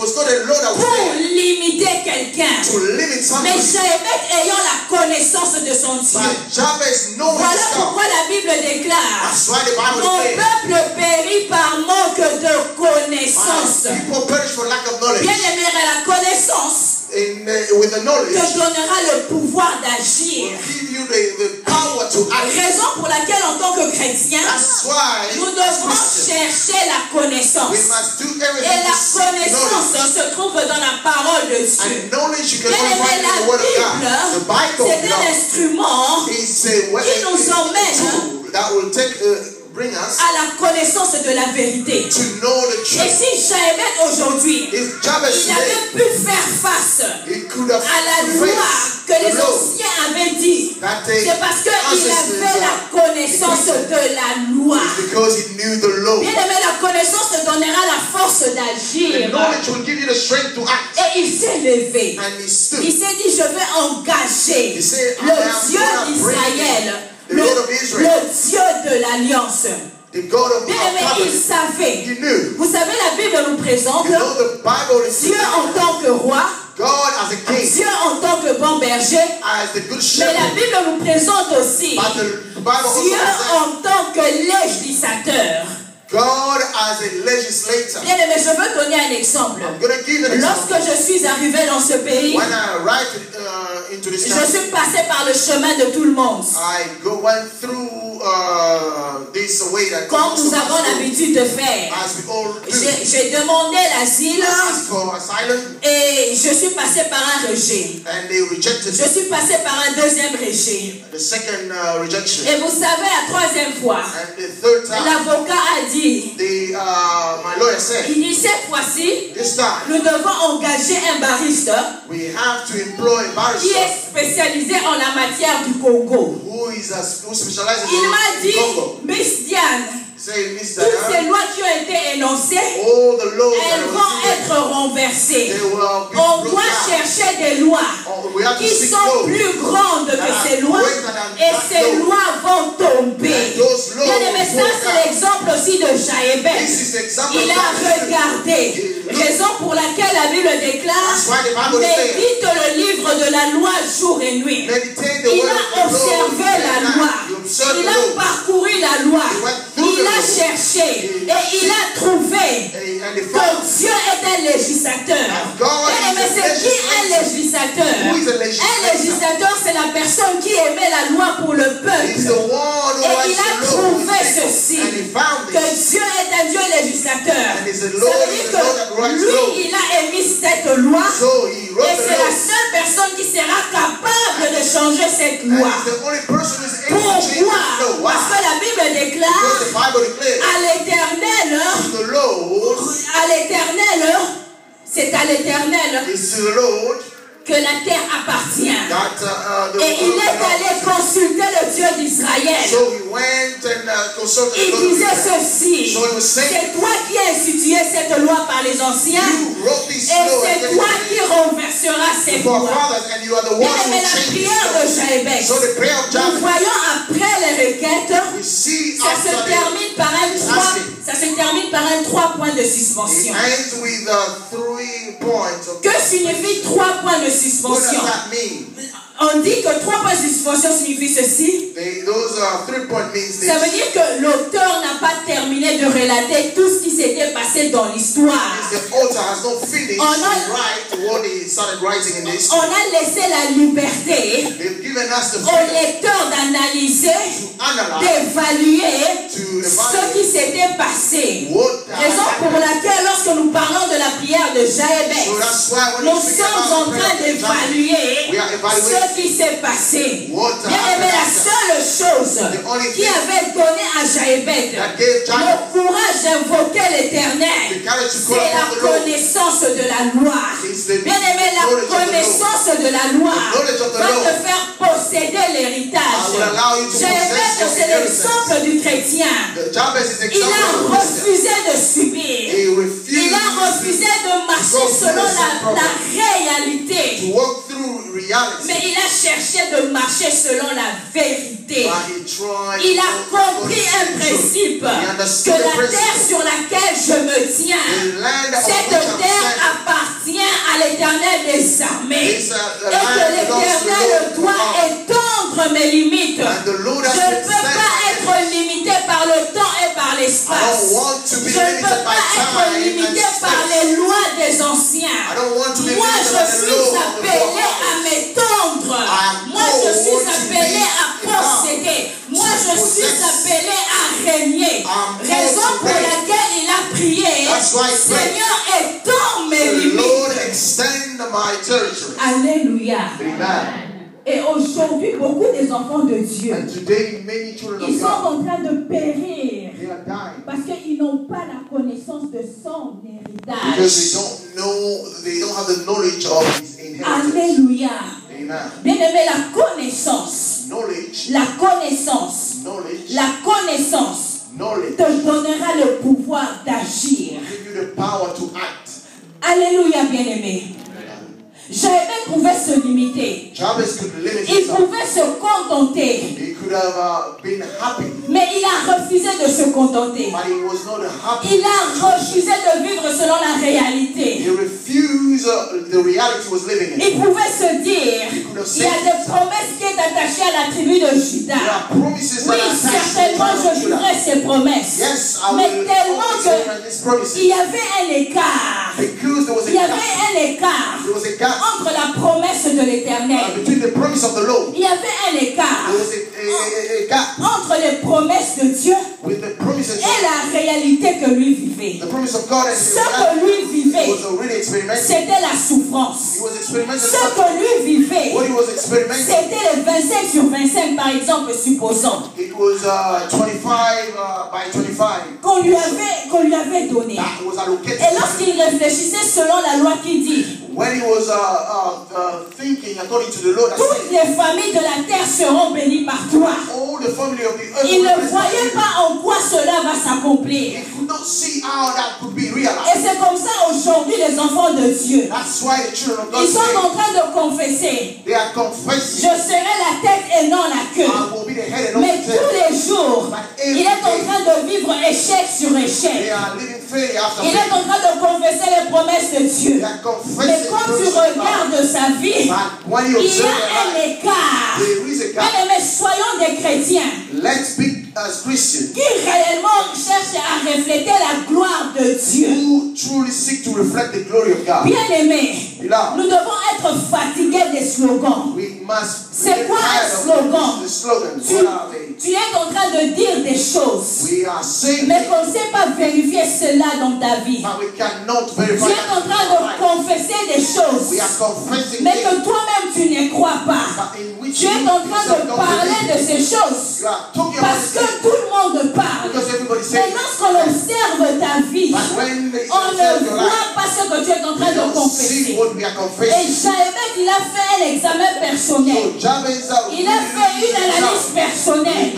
was not a law that was pour there limiter quelqu'un. to limit Mais somebody. Jaébet ayant la connaissance de son Dieu. But Jabez knowing Voilà his God. pourquoi la Bible déclare: That's why the Bible mon says, peuple périt par manque de connaissance. people perish for lack of knowledge. Bien aimé, la connaissance With the knowledge, te donnera le pouvoir d'agir. will give you the power to act. Raison pour laquelle en tant que chrétien, That's why nous as devons Christians, chercher la connaissance. we must do Et everything la to seek connaissance knowledge. se trouve dans la parole de Dieu. And knowledge you can Bien only aimé, find in the Word of God. The la Bible Bible, c'est un instrument is a qui nous emmène tool that will bring us à la connaissance de la vérité. to know the Et truth. si Jaébet aujourd'hui, If Jabez il today, avait pu faire face he could have à la loi faced que les the law anciens avaient dit, that they c'est parce qu'il ancestors avait la connaissance de la loi. is because he knew the law. Bien aimé, la connaissance te donnera la force The d'agir. knowledge will give you the strength to act. Et il s'est levé. And he stood. Il s'est dit, je vais engager He said, le I am Dieu gonna d'Israël, bring the God of Israel, le Dieu de l'Alliance. the God of Bien our aimé, il covenant. savait. He knew. Vous savez, la Bible nous présente You know the Bible is Dieu en tant que roi, God as a king, Dieu en tant que bon berger, as the good mais la shepherd. Bible nous présente aussi But the Bible also Dieu says en tant que législateur. God as a legislator. Bien aimé, je veux donner un exemple. I'm going to give an Lorsque example. je suis arrivée dans ce pays, When I arrived into this je country, suis passée par le chemin de tout le monde. went through this way that Comme most nous of us avons do, l'habitude de faire. as we all do. J'ai demandé l'asile Asked for asylum et je suis passée par un rejet. and they rejected Je it. suis passée par un deuxième rejet. The second rejection. Et vous savez, la troisième fois, And the third time, l'avocat a dit, my lawyer said, il dit cette fois-ci, this time nous devons engager un bariste we have to employ a qui barrister est spécialisé en la matière du Congo. who specializes Il m'a in dit, Congo. Miss Diane, Say, Miss toutes ces Diana, lois qui ont été énoncées, all the laws that elles are vont within être renversées. they will be On broken doit down. chercher des lois We have to qui seek sont laws. plus grandes que ces lois et ces lois vont tomber. And those laws Bien aimé, ça will c'est fall l'exemple aussi de Jaébet. This is the example Il of a God. regardé, raison pour laquelle la Bible déclare, That's why the Bible says, médite le livre de la loi jour et nuit. meditate the Il word a of the Lord observé day la and night. loi. You observe Il the a law. parcouru la loi. He went through Il the a law. cherché et il a trouvé And the que Father, Dieu est un législateur. God Mais is a c'est qui un législateur? Who is a Un legislator? législateur, c'est la personne qui émet la loi pour le He's peuple. the one who Et writes il a the law. trouvé ceci, And he found que this. Dieu est un Dieu législateur. And it's the Ça Lord, veut is dire the Lord that que writes lui, law. il a émis cette loi. So he wrote Et the c'est la law. seule personne qui sera capable de changer cette And loi. he's the only person who is able to change the Pourquoi? law. Parce que Why? la Bible Because déclare the Bible declares à l'éternel, the Lord à l'éternel, c'est à l'éternel is to the Lord que la terre appartient. that Et il est allé consulter le Dieu d'Israël. So he went and consulted Il the Lord. disait ceci, So he was saying, c'est toi qui as institué cette loi par les anciens you wrote this et law c'est and toi qui renverseras cette for our loi. fathers, and you are the one Bien who aimé, la changed prière this law. de Jaébet, So the prayer of nous Jabez, voyons après les requêtes, we see ça se after termine par un 3 points de it suspension. ends with 3 points. Of, Que signifie 3 points de what does suspension? that mean? On dit que 3 points de suspension signifie ceci. Those 3 points means Ça veut this. dire que l'auteur n'a pas terminé de relater tout ce qui s'était passé dans l'histoire. The author has not finished On to a- write what he started writing in this. On a laissé la liberté They've given us the au freedom lecteur d'analyser, to analyze, d'évaluer to ce qui s'était passé. what Raison pour laquelle lorsque nous parlons de la prière de Jaébet, So that's why when nous we speak sommes en about train prayer, d'évaluer we are evaluating ce qui s'est passé. what Bien aimé, la happened. seule chose The only qui thing avait donné à Jaébet that gave Jabez le courage d'invoquer the l'Éternel, courage to c'est call la upon the Lord. connaissance de la loi. It's the Bien aimé, la knowledge of the Lord. connaissance de la loi The knowledge of the va Lord. te faire posséder l'héritage. I will allow you to Jaébet, possess your c'est l'exemple du chrétien. Jabez is the Il example a of a Christian. refusé de subir. He refused Il a refusé de marcher selon la réalité. to walk through reality. Mais il a cherché de marcher selon la vérité. But he tried Il a to compris un follow the principe truth. He que understood the la terre principle. sur laquelle je me tiens, The land of cette which I'm terre standing l'Éternel. This, Et the que land belongs to the l'Éternel Lord doit God. étendre mes limites. And the Lord Je has ne been peux pas être limité par le temps et par l'espace. I don't want to be Je ne limited peux by pas être time limité and par space. les lois des anciens. I don't want to be Moi, limited je by the suis law of the appelé à forefathers. m'étendre. am Moi, je suis called to appelé be à posséder. Moi, je suis possess. appelé à régner. I'm called Raison to pour reign. laquelle il a prié. That's why he prayed. Seigneur, étends mes The Lord limites. extend my territory. Alléluia. Amen. Et aujourd'hui, beaucoup des enfants de Dieu, And today, many children ils of sont God, en train de périr they are dying parce qu'ils n'ont pas la connaissance de son héritage. because they don't have the knowledge of his inheritance. Alléluia. Amen. Bien-aimé, la connaissance, Knowledge, la connaissance, knowledge, la connaissance knowledge te donnera le pouvoir d'agir. give you the power to act. Alléluia, bien-aimé. Jaébès pouvait se limiter. Jabez could limit Il himself. pouvait se contenter. He could have been happy, Mais il a refusé de se contenter. but he was not happy. Il a refusé de vivre selon la réalité. He refused the reality he was living in. Il pouvait se dire, il y a des promesses qui sont attachées à la tribu de There Juda. are promises that Oui, are attached to the certainement tribe je of Judah. vivrai ces promesses. Yes, I Mais will tellement always que remember these promises. il y avait un écart. Because there was Il y a avait gap. un écart There was a gap entre la promesse de l'Éternel. between the promise of the Lord. Il y avait un écart There was a gap entre les promesses de Dieu with the promises et of la réalité que lui vivait. the promise of God and Ce the que lui reality. He vivait, was already experimenting. c'était la souffrance. He was experimenting. Ce que lui vivait, What he was experimenting. c'était les 25 sur 25, par exemple, supposons, It was 25 by 25 qu'on lui avait donné. that was allocated. Et lorsqu'il réfléchissait selon la loi qui dit, When he was thinking according to the Lord, toutes les familles de la terre seront bénies par toi. all the family of the earth. Il were ne blessed by voyait you. pas en quoi cela va s'accomplir. He could not see how that could be Et realized. c'est comme ça aujourd'hui les enfants de Dieu. That's why the children of God Ils sont say, en train de confesser, they are je confessing, serai la tête et non la queue. I will be the head and not Mais the tous tail. les jours, il est en train de vivre échec sur They échec. are living faith after Il est faith. en train de confesser les promesses de Dieu. They are Mais confessing quand the tu promises of God. regardes sa vie, But when you il y observe a their un life, écart. there is a gap. Bien-aimés, soyons des chrétiens Let's be as Christians qui réellement cherchent à refléter la gloire de Dieu. who truly seek to reflect the glory of God. Bien-aimés, Beloved, nous devons être fatigués des slogans. we must C'est get quoi un tired of slogan? the slogans. Tu, What are they? tu es en train de dire des choses, We are saying mais it, qu'on ne sait pas vérifier cela dans ta vie. but we cannot Tu verify es en train that. de confesser des choses, We are confessing mais it, que toi-même tu ne crois pas. but in which Tu es en train yourself de don't parler believe. de ces choses You are talking about parce que it tout le monde parle. because everybody Mais says it. lorsqu'on observe ta vie, But when they on observe ne your voit life, pas ce que tu es en train we de don't see confesser. what we are Et confessing. Jaébès, il a fait un examen personnel. So Jabez, Il a fait une analyse personnelle.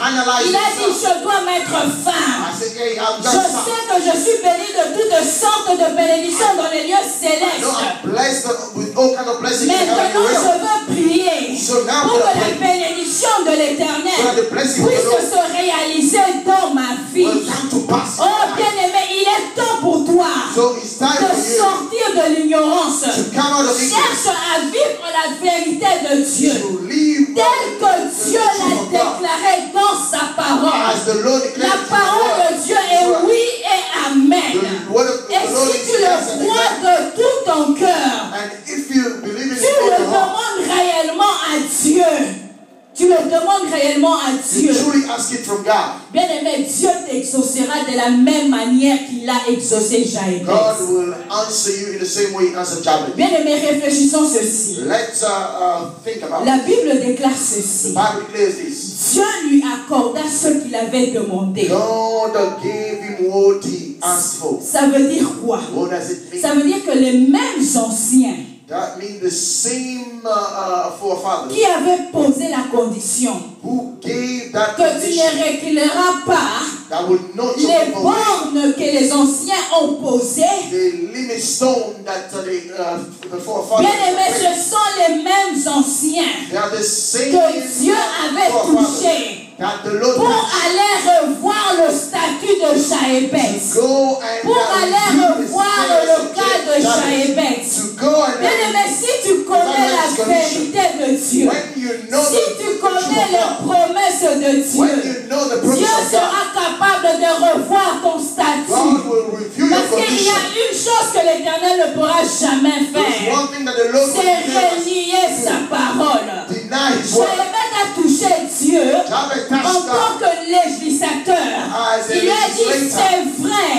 Il a dit, je dois mettre fin. I said, hey, I'm Je just sais que je suis béni de toutes sortes de bénédictions dans les lieux no, célestes. I'm blessed with all kinds of blessings in Maintenant, heaven and je realm. veux prier So now pour we que are la praying bénédiction de so that l'Éternel the blessing of the puisse Lord se réaliser dans ma vie. will come to pass. Oh bien-aimé, il est temps pour toi So it's time de for you sortir de l'ignorance. to come out of ignorance, Cherche à vivre la vérité de Dieu, to live tel que Dieu the l'a truth of God. déclaré dans sa parole. As the Lord declares La in His parole word. de Dieu est oui et amen. The word of Et the Lord si is tu yes le and crois amen. de tout ton cœur, And if you believe in tu it le with your heart, demandes réellement à Dieu. Tu le demandes réellement à you Dieu. truly ask it from God. Bien-aimé, Dieu t'exaucera de la même manière qu'il a exaucé Jaébès. God will answer you in the same way He answered Jabez. Bien-aimé, réfléchissons ceci. Let's think about La it. Bible déclare The ceci. Bible declares this. Dieu lui accorda ce qu'il avait demandé. God gave him what he asked for. Ça veut dire quoi? What does it mean? Ça veut dire que les mêmes anciens That means the same forefathers qui avaient posé la condition who gave that que tu condition ne reculeras pas that would not les jump away. bornes que les anciens ont posées. The limit stone that the forefathers Bien-aimés, placed. ce sont les mêmes anciens They are the same que Dieu avait forefathers touchés that the Lord pour touched. aller revoir le statut de Jaébès. Go and Pour aller view the revoir status le of cas de Jabez. Jaébès. To go and Bien-aimé, si tu connais la vérité de Dieu, si tu connais les promesses de Dieu, Dieu sera capable de revoir ton statut. Parce qu'il y a une chose que l'Éternel ne pourra jamais faire, c'est renier sa parole. Jérémie a touché Dieu en tant que législateur. Il lui a dit, c'est vrai,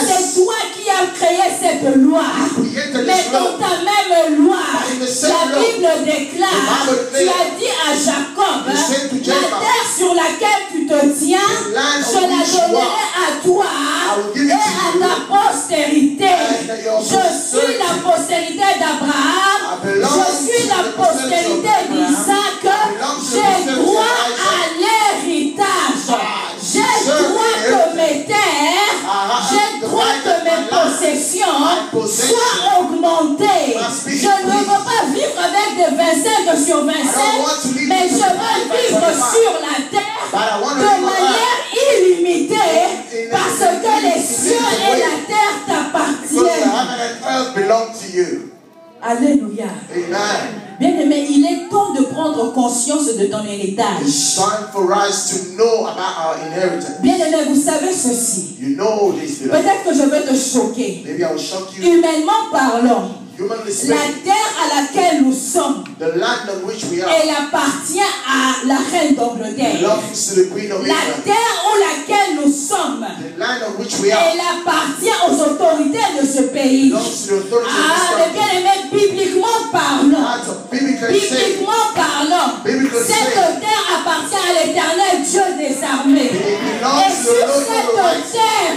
c'est toi qui as créé cette loi. Mais dans ta même loi, la Bible déclare, tu as dit à Jacob, la terre sur laquelle tu te tiens, je la donnerai à toi et à ta postérité. Je suis la postérité d'Abraham, je suis la postérité d'Isaac, j'ai droit à l'héritage, j'ai droit que mes terres, j'ai droit que mes possessions soient augmentées. Je ne veux pas vivre avec des 25 sur 25, mais je veux vivre sur la terre de manière illimitée parce que les cieux et la terre t'appartiennent. Alléluia. Bien-aimé, il est temps de prendre conscience de ton héritage. Bien-aimé, vous savez ceci. Peut-être que je vais te choquer. Humainement parlant, la terre à laquelle nous sommes, elle appartient à la reine d'Angleterre. La terre où laquelle nous sommes, elle appartient aux autorités de ce pays. Mais bien aimé, bibliquement parlant, cette terre appartient à l'Éternel Dieu des armées. Et sur cette terre,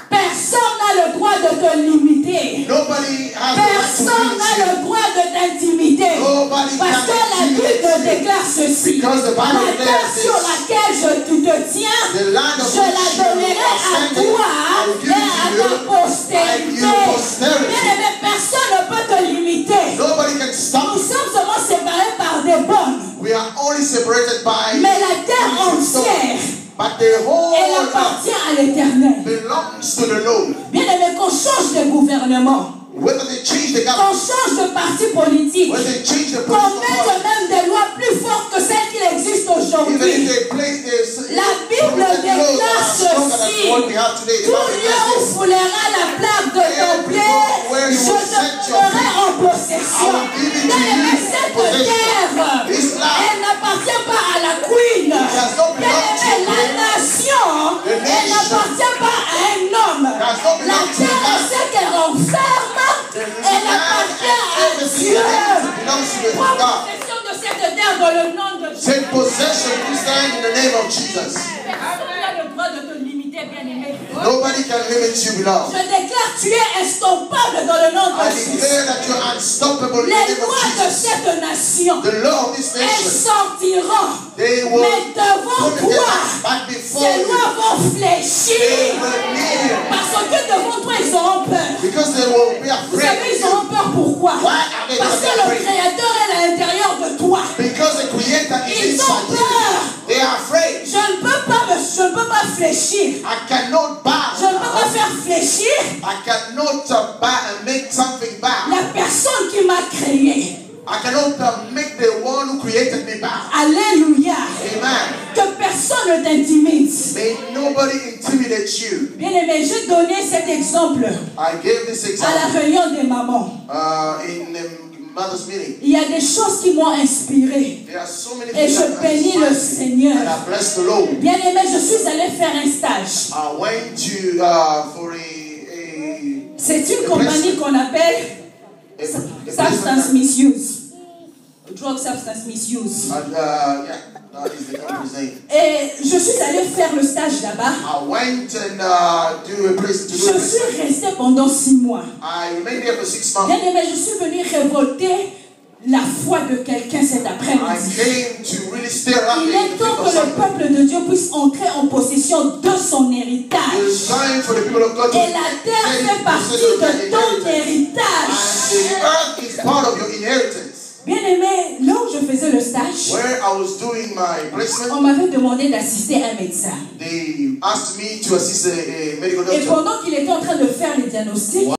personne n'a le droit de te limiter. Personne n'a le droit de t'intimider. Parce que la Bible déclare ceci. La terre sur laquelle tu te tiens, je la donnerai à toi et à ta postérité. Bien aimé, personne ne peut te limiter. Nous sommes seulement séparés par des bornes. Mais la terre entière, elle appartient à l'Éternel. Bien aimé, qu'on change de gouvernement, qu'on change de parti politique, qu'on mette même des lois plus fortes que celles qui existent aujourd'hui. La Bible déclare ceci: tout lieu où foulera la plaque de ton pied, je te donnerai en possession. Bien aimé, cette terre, elle n'appartient pas à la queen. Bien aimé, la nation, elle n'appartient pas à un homme. La terre est ce qu'elle renferme. Elle appartient à Dieu. Prends possession de cette terre dans le nom de Jésus. Take possession this time in the name of Jesus. Personne n'a le droit de te limiter, bien-aimé. Nobody can limit you, beloved. Je déclare, tu es instoppable dans le nom de I Jésus. declare that you are unstoppable in the Les name of lois de Jesus. cette nation, The law of this elles nation, sortiront. they will Mais devant come toi, back before ces you. lois vont They fléchir. will kneel Parce que devant toi, ils auront peur. because they will be Vous afraid savez, of ils auront you. peur pourquoi? Why are they Parce que le afraid? Créateur est à l'intérieur de toi. Because the Creator is Ils ont inside you. peur. They are afraid. Je ne peux pas fléchir. I cannot bow. Je ne peux pas faire fléchir I cannot bow and make something bow. la personne qui m'a créé. I cannot make the one who created me bow. Alléluia. Amen. Que personne ne t'intimide. May nobody intimidate you. Bien aimé, je donnais cet exemple I gave this à example la réunion des mamans. in the mother's meeting. Il y a des choses qui m'ont inspiré. There are so many Et things je that bénis le inspire me, Seigneur. and I bless the Lord. Bien aimé, je suis allée faire un stage. I went to for a C'est une compagnie qu'on appelle Substance Misuse. Drug Substance Misuse. yeah, that is the company's name. Et je suis allée faire le stage là-bas. I went and do a place to do Je a suis place. restée pendant 6 mois. I remained there for 6 Bien months. aimé, je suis venue révolter la foi de quelqu'un cet I après-midi. came to really stir up Il est the temps people que le something. peuple de Dieu puisse entrer en possession de son It héritage. is time for the people of God to Et la terre fait partie de ton and the héritage. earth is part of your inheritance. Bien aimé, là où je faisais le stage, Where I was doing my placement, on m'avait demandé d'assister à un médecin. they asked me to assist a medical Et doctor. pendant qu'il était en train de faire les diagnostics,